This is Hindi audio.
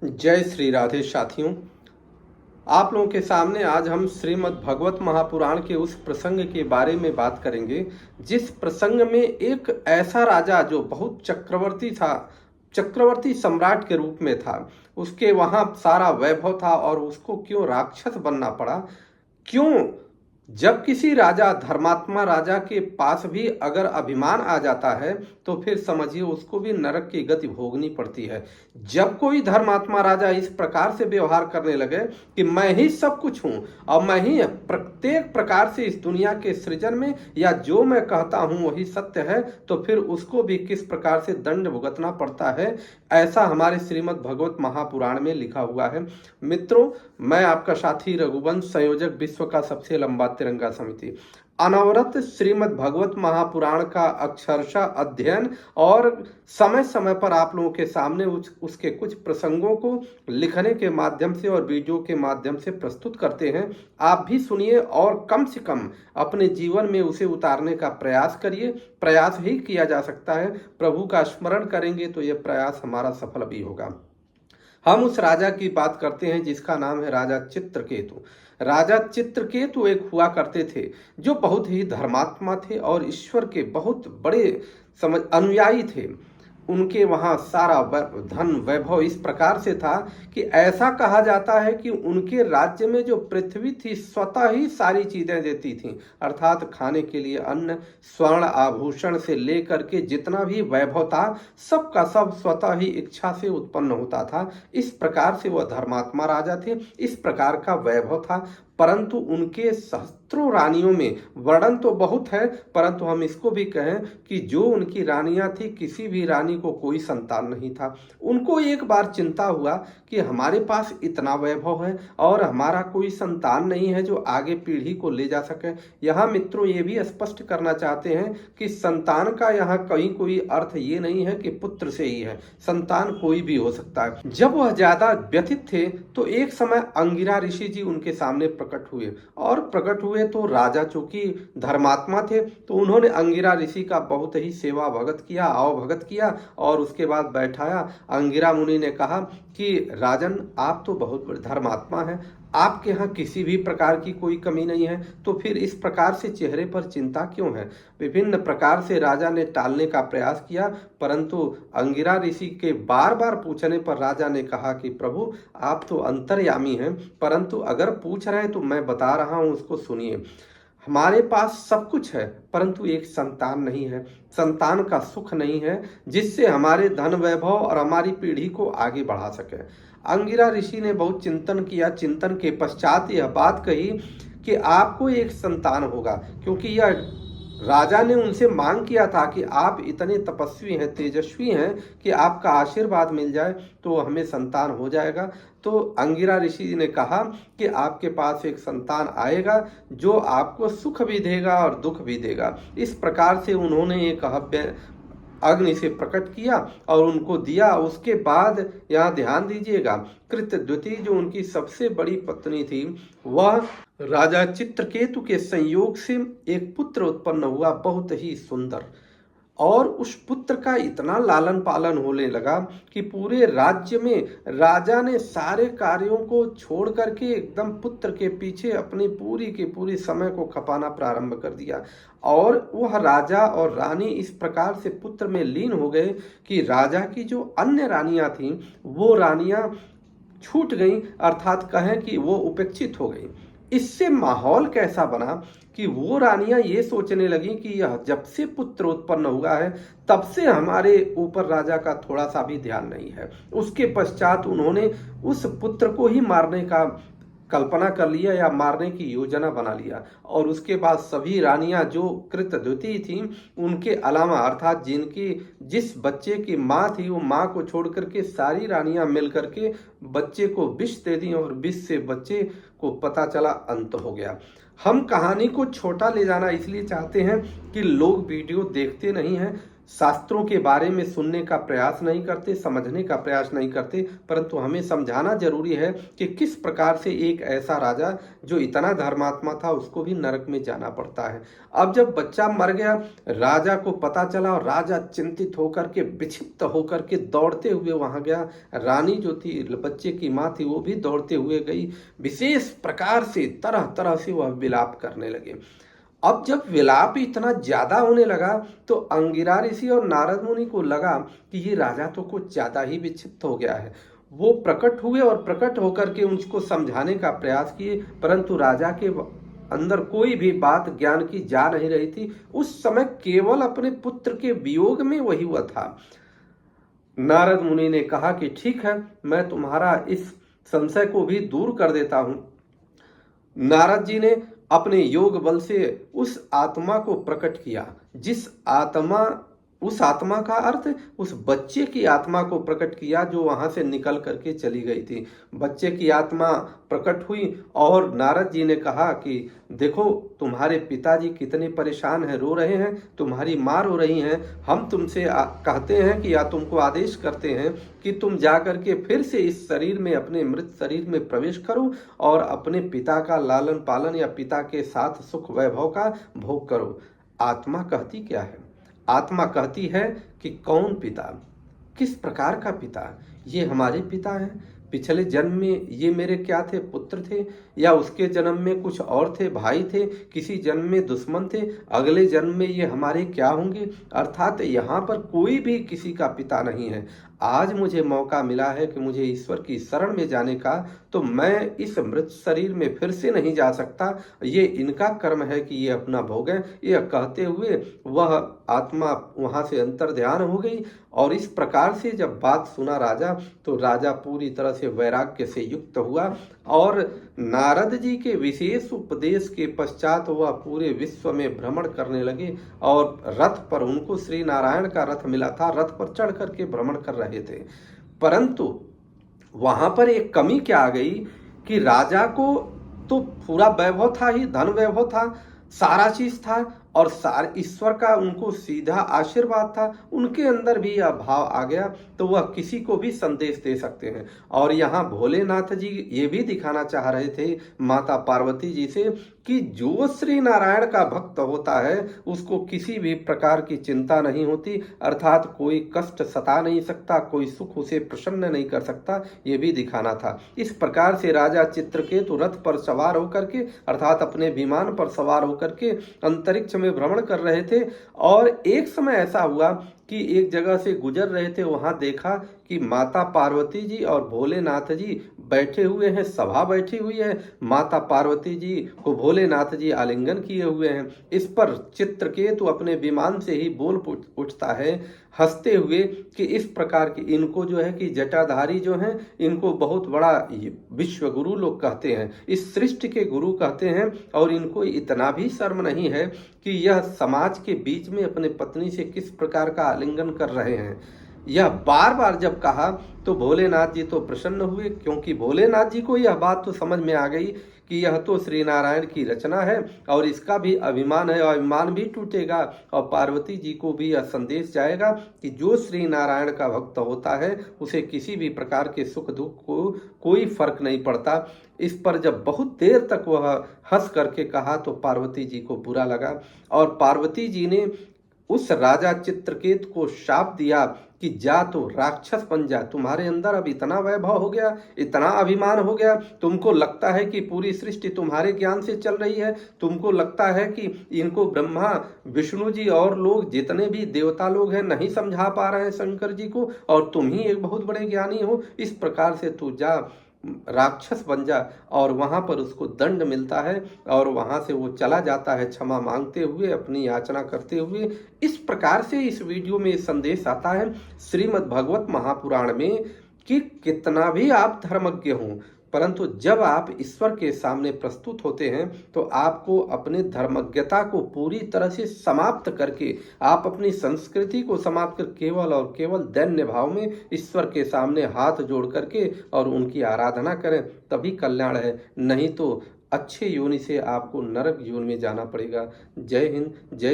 जय श्री राधे साथियों। आप लोगों के सामने आज हम श्रीमद् भगवत महापुराण के उस प्रसंग के बारे में बात करेंगे जिस प्रसंग में एक ऐसा राजा जो बहुत चक्रवर्ती था, चक्रवर्ती सम्राट के रूप में था, उसके वहाँ सारा वैभव था और उसको क्यों राक्षस बनना पड़ा। क्यों जब किसी राजा, धर्मात्मा राजा के पास भी अगर अभिमान आ जाता है तो फिर समझिए उसको भी नरक की गति भोगनी पड़ती है। जब कोई धर्मात्मा राजा इस प्रकार से व्यवहार करने लगे कि मैं ही सब कुछ हूं और मैं ही प्रत्येक प्रकार से इस दुनिया के सृजन में, या जो मैं कहता हूं वही सत्य है, तो फिर उसको भी किस प्रकार से दंड भुगतना पड़ता है, ऐसा हमारे श्रीमद् भगवत महापुराण में लिखा हुआ है। मित्रों, मैं आपका साथी रघुवंश, संयोजक विश्व का सबसे लंबा तिरंगा समिति, अनवरत श्रीमद् भगवत महापुराण का अक्षरशः अध्ययन और समय समय पर आप लोगों के सामने उसके कुछ प्रसंगों को लिखने के माध्यम से और वीडियो के माध्यम से प्रस्तुत करते हैं। आप भी सुनिए और कम से कम अपने जीवन में उसे उतारने का प्रयास करिए। प्रयास ही किया जा सकता है, प्रभु का स्मरण करेंगे तो यह प्रयास हमारा सफल भी होगा। हम उस राजा की बात करते हैं जिसका नाम है राजा चित्रकेतु। राजा चित्रकेतु एक हुआ करते थे जो बहुत ही धर्मात्मा थे और ईश्वर के बहुत बड़े समझ अनुयायी थे। उनके वहाँ सारा धन वैभव इस प्रकार से था कि ऐसा कहा जाता है कि उनके राज्य में जो पृथ्वी थी स्वतः ही सारी चीजें देती थी, अर्थात खाने के लिए अन्न, स्वर्ण आभूषण से लेकर के जितना भी वैभव था सबका सब स्वतः ही इच्छा से उत्पन्न होता था। इस प्रकार से वह धर्मात्मा राजा थे, इस प्रकार का वैभव था। परंतु उनके सहस्त्रों रानियों में वर्णन तो बहुत है, परंतु हम इसको भी कहें कि जो उनकी रानियां थी, किसी भी रानी को कोई संतान नहीं था। उनको एक बार चिंता हुआ कि हमारे पास इतना वैभव है और हमारा कोई संतान नहीं है जो आगे पीढ़ी को ले जा सके। यहाँ मित्रों ये भी स्पष्ट करना चाहते हैं कि संतान का यहाँ कहीं कोई अर्थ ये नहीं है कि पुत्र से ही है, संतान कोई भी हो सकता है। जब वह ज्यादा व्यथित थे तो एक समय अंगिरा ऋषि जी उनके सामने प्रकट हुए, और प्रकट हुए तो राजा चूंकि धर्मात्मा थे तो उन्होंने अंगिरा ऋषि का बहुत ही सेवा भगत किया, अवभगत किया और उसके बाद बैठाया। अंगिरा मुनि ने कहा कि राजन, आप तो बहुत बड़े धर्मात्मा हैं, आपके यहाँ किसी भी प्रकार की कोई कमी नहीं है, तो फिर इस प्रकार से चेहरे पर चिंता क्यों है। विभिन्न प्रकार से राजा ने टालने का प्रयास किया, परंतु अंगिरा ऋषि के बार बार पूछने पर राजा ने कहा कि प्रभु आप तो अंतर्यामी हैं, परंतु अगर पूछ रहे हैं तो मैं बता रहा हूं, उसको सुनिए। हमारे पास सब कुछ है परंतु एक संतान नहीं है, संतान का सुख नहीं है जिससे हमारे धन वैभव और हमारी पीढ़ी को आगे बढ़ा सके। अंगिरा ऋषि ने बहुत चिंतन किया, चिंतन के पश्चात यह बात कही कि आपको एक संतान होगा, क्योंकि यह राजा ने उनसे मांग किया था कि आप इतने तपस्वी हैं, तेजस्वी हैं कि आपका आशीर्वाद मिल जाए तो हमें संतान हो जाएगा। तो अंगिरा ऋषि ने कहा कि आपके पास एक संतान आएगा जो आपको सुख भी देगा और दुख भी देगा। इस प्रकार से उन्होंने एक हव्य अग्नि से प्रकट किया और उनको दिया। उसके बाद यहाँ ध्यान दीजिएगा, कृतद्युति जो उनकी सबसे बड़ी पत्नी थी, वह राजा चित्रकेतु के संयोग से एक पुत्र उत्पन्न हुआ, बहुत ही सुंदर। और उस पुत्र का इतना लालन पालन होने लगा कि पूरे राज्य में राजा ने सारे कार्यों को छोड़ करके एकदम पुत्र के पीछे अपनी पूरी की पूरी समय को खपाना प्रारंभ कर दिया। और वह राजा और रानी इस प्रकार से पुत्र में लीन हो गए कि राजा की जो अन्य रानियां थीं वो रानियां छूट गईं, अर्थात कहें कि वो उपेक्षित हो गईं। इससे माहौल कैसा बना कि वो रानियां ये सोचने लगी कि यह जब से पुत्र उत्पन्न हुआ है तब से हमारे ऊपर राजा का थोड़ा सा भी ध्यान नहीं है। उसके पश्चात उन्होंने उस पुत्र को ही मारने का कल्पना कर लिया या मारने की योजना बना लिया। और उसके बाद सभी रानियां जो कृतद्युति थीं उनके अलावा, अर्थात जिनकी जिस बच्चे की माँ थी वो माँ को छोड़ करके सारी रानियां मिल करके बच्चे को विष दे दी और विष से बच्चे को पता चला अंत हो गया। हम कहानी को छोटा ले जाना इसलिए चाहते हैं कि लोग वीडियो देखते नहीं हैं। शास्त्रों के बारे में सुनने का प्रयास नहीं करते, समझने का प्रयास नहीं करते, परंतु हमें समझाना जरूरी है कि किस प्रकार से एक ऐसा राजा जो इतना धर्मात्मा था उसको भी नरक में जाना पड़ता है। अब जब बच्चा मर गया, राजा को पता चला और राजा चिंतित होकर के, विक्षिप्त होकर के दौड़ते हुए वहां गया। रानी जो थी, बच्चे की माँ थी, वो भी दौड़ते हुए गई। विशेष प्रकार से तरह तरह से वह विलाप करने लगे। अब जब विलाप इतना ज्यादा होने लगा तो अंगिरा ऋषि और नारद मुनि को लगा कि ये राजा तो कुछ ज्यादा ही विक्षिप्त हो गया है। वो प्रकट हुए और प्रकट होकर के उनको समझाने का प्रयास किए, परंतु राजा के अंदर कोई भी बात ज्ञान की जा नहीं रही थी। उस समय केवल अपने पुत्र के वियोग में वही हुआ था। नारद मुनि ने कहा कि ठीक है, मैं तुम्हारा इस संशय को भी दूर कर देता हूं। नारद जी ने अपने योग बल से उस आत्मा को प्रकट किया, उस आत्मा का अर्थ उस बच्चे की आत्मा को प्रकट किया जो वहां से निकल करके चली गई थी। बच्चे की आत्मा प्रकट हुई और नारद जी ने कहा कि देखो, तुम्हारे पिताजी कितने परेशान हैं, रो रहे हैं, तुम्हारी माँ रो रही हैं। हम तुमसे कहते हैं कि या तुमको आदेश करते हैं कि तुम जा करके फिर से इस शरीर में, अपने मृत शरीर में प्रवेश करो और अपने पिता का लालन पालन या पिता के साथ सुख वैभव का भोग करो। आत्मा कहती क्या है? आत्मा कहती है कि कौन पिता, किस प्रकार का पिता? ये हमारे पिता हैं। पिछले जन्म में ये मेरे क्या थे? पुत्र थे, या उसके जन्म में कुछ और थे, भाई थे, किसी जन्म में दुश्मन थे, अगले जन्म में ये हमारे क्या होंगे? अर्थात यहाँ पर कोई भी किसी का पिता नहीं है। आज मुझे मौका मिला है कि मुझे ईश्वर की शरण में जाने का, तो मैं इस मृत शरीर में फिर से नहीं जा सकता। ये इनका कर्म है कि ये अपना भोगें। यह कहते हुए वह आत्मा वहां से अंतर्ध्यान हो गई। और इस प्रकार से जब बात सुना राजा, तो राजा पूरी तरह से वैराग्य से युक्त हुआ और नारद जी के विशेष उपदेश के पश्चात वह पूरे विश्व में भ्रमण करने लगे। और रथ पर, उनको श्री नारायण का रथ मिला था, रथ पर चढ़ करके भ्रमण कर रहे थे। परंतु वहां पर एक कमी क्या आ गई कि राजा को तो पूरा वैभव था ही, धन वैभव था, सारा चीज था और ईश्वर का उनको सीधा आशीर्वाद था। उनके अंदर भी यह भाव आ गया तो वह किसी को भी संदेश दे सकते हैं। और यहाँ भोलेनाथ जी ये भी दिखाना चाह रहे थे माता पार्वती जी से कि जो श्री नारायण का भक्त होता है उसको किसी भी प्रकार की चिंता नहीं होती, अर्थात कोई कष्ट सता नहीं सकता, कोई सुख उसे प्रसन्न नहीं कर सकता, ये भी दिखाना था। इस प्रकार से राजा चित्रकेतु रथ पर सवार होकर के, अर्थात अपने विमान पर सवार होकर के अंतरिक्ष में भ्रमण कर रहे थे। और एक समय ऐसा हुआ कि एक जगह से गुजर रहे थे, वहां देखा कि माता पार्वती जी और भोलेनाथ जी बैठे हुए हैं, सभा बैठी हुई है। माता पार्वती जी को भोलेनाथ जी आलिंगन किए हुए हैं। इस पर चित्रकेतु अपने विमान से ही बोल उठता है हंसते हुए कि इस प्रकार की इनको जो है कि जटाधारी जो हैं, इनको बहुत बड़ा विश्व गुरु लोग कहते हैं, इस सृष्टि के गुरु कहते हैं। और इनको इतना भी शर्म नहीं है कि यह समाज के बीच में अपने पत्नी से किस प्रकार का आलिंगन कर रहे हैं। यह बार बार जब कहा तो भोलेनाथ जी तो प्रसन्न हुए, क्योंकि भोलेनाथ जी को यह बात तो समझ में आ गई कि यह तो श्री नारायण की रचना है और इसका भी अभिमान है और अभिमान भी टूटेगा। और पार्वती जी को भी यह संदेश जाएगा कि जो श्री नारायण का भक्त होता है उसे किसी भी प्रकार के सुख दुख को कोई फर्क नहीं पड़ता। इस पर जब बहुत देर तक वह हंस करके कहा तो पार्वती जी को बुरा लगा और पार्वती जी ने उस राजा चित्रकेतु को शाप दिया कि जा तो राक्षस बन जा, तुम्हारे अंदर अब इतना वैभव हो गया, इतना अभिमान हो गया, तुमको लगता है कि पूरी सृष्टि तुम्हारे ज्ञान से चल रही है, तुमको लगता है कि इनको ब्रह्मा विष्णु जी और लोग जितने भी देवता लोग हैं नहीं समझा पा रहे हैं शंकर जी को, और तुम ही एक बहुत बड़े ज्ञानी हो। इस प्रकार से तू जा, राक्षस बन जा। और वहां पर उसको दंड मिलता है और वहां से वो चला जाता है क्षमा मांगते हुए, अपनी याचना करते हुए। इस प्रकार से इस वीडियो में संदेश आता है श्रीमद् भागवत महापुराण में कि कितना भी आप धर्मज्ञ हों, परंतु जब आप ईश्वर के सामने प्रस्तुत होते हैं तो आपको अपने धर्मज्ञता को पूरी तरह से समाप्त करके, आप अपनी संस्कृति को समाप्त कर केवल और केवल दैन्य भाव में ईश्वर के सामने हाथ जोड़ करके और उनकी आराधना करें, तभी कल्याण है। नहीं तो अच्छे योनि से आपको नरक योनि में जाना पड़ेगा। जय हिंद, जय